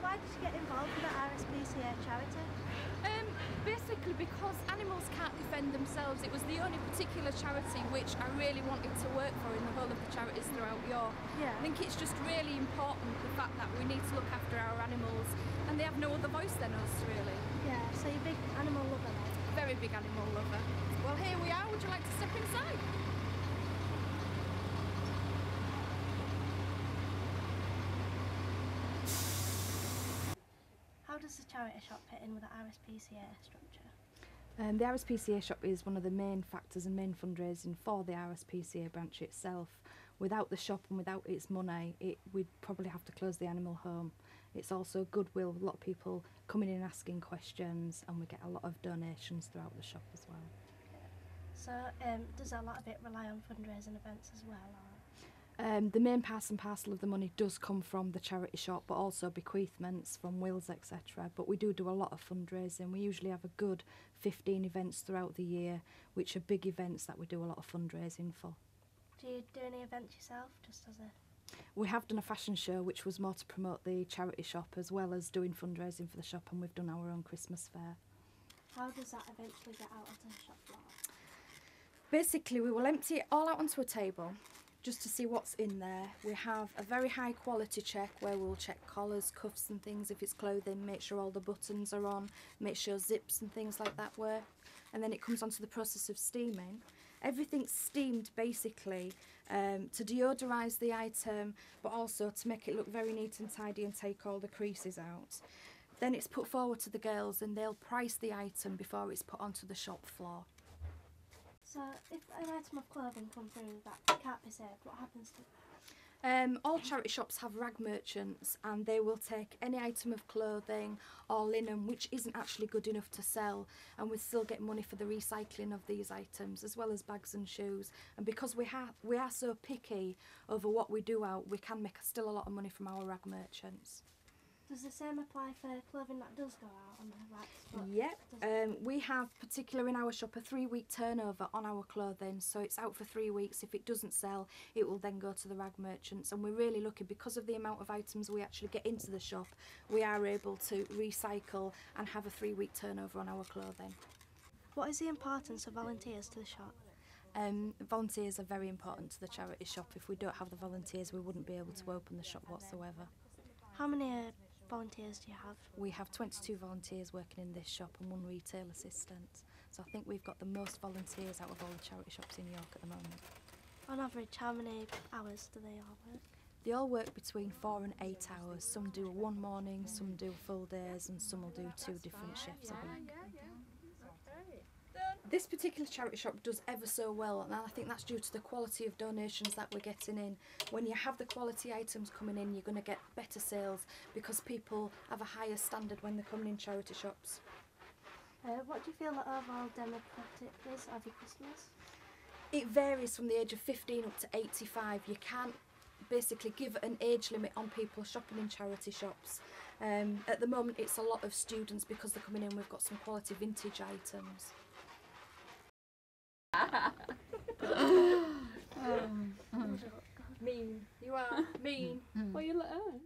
why did you get involved with the RSPCA charity? Basically because animals can't defend themselves. It was the only particular charity which I really wanted to work for in the whole of the charities throughout York. Yeah. I think it's just really important, the fact that we need to look after our animals and they have no other voice than us, really. Yeah, so you're a big animal lover then? Very big animal lover. Well, here we are. Would you like to step inside? How does the charity shop fit in with the RSPCA structure? The RSPCA shop is one of the main factors and main fundraising for the RSPCA branch itself. Without the shop and without its money, we'd probably have to close the animal home. It's also goodwill, a lot of people coming in asking questions, and we get a lot of donations throughout the shop as well. So does a lot of it rely on fundraising events as well? Or? The main part and parcel of the money does come from the charity shop, but also bequeathments from wills, etc. But we do a lot of fundraising. We usually have a good 15 events throughout the year, which are big events that we do a lot of fundraising for. Do you do any events yourself, just as a... We have done a fashion show, which was more to promote the charity shop as well as doing fundraising for the shop, and we've done our own Christmas fair. How does that eventually get out onto the shop floor? Basically, we will empty it all out onto a table just to see what's in there. We have a very high quality check where we'll check collars, cuffs and things if it's clothing, make sure all the buttons are on, make sure zips and things like that work, and then it comes onto the process of steaming. Everything's steamed basically to deodorise the item, but also to make it look very neat and tidy and take all the creases out. Then it's put forward to the girls and they'll price the item before it's put onto the shop floor. So if an item of clothing comes through that can't be saved, what happens to it? All charity shops have rag merchants, and they will take any item of clothing or linen which isn't actually good enough to sell, and we still get money for the recycling of these items as well as bags and shoes. And because we are so picky over what we do out, we can make still a lot of money from our rag merchants. Does the same apply for clothing that does go out on the racks? Yep, we have particular in our shop a 3-week turnover on our clothing, so it's out for 3 weeks. If it doesn't sell, it will then go to the rag merchants, and we're really lucky because of the amount of items we actually get into the shop. We are able to recycle and have a 3-week turnover on our clothing. What is the importance of volunteers to the shop? Volunteers are very important to the charity shop. If we don't have the volunteers, we wouldn't be able to open the shop whatsoever. How many volunteers do you have? We have 22 volunteers working in this shop and 1 retail assistant. So I think we've got the most volunteers out of all the charity shops in York at the moment. On average, how many hours do they all work? They all work between 4 and 8 hours. Some do 1 morning, some do full days, and some will do 2 different shifts a week. This particular charity shop does ever so well, and I think that's due to the quality of donations that we're getting in. When you have the quality items coming in, you're going to get better sales because people have a higher standard when they're coming in charity shops. What do you feel the overall demographic is of your customers? It varies from the age of 15 up to 85. You can't basically give an age limit on people shopping in charity shops. At the moment it's a lot of students because they're coming in. We've got some quality vintage items. Mean. You are mean. Well, you let her.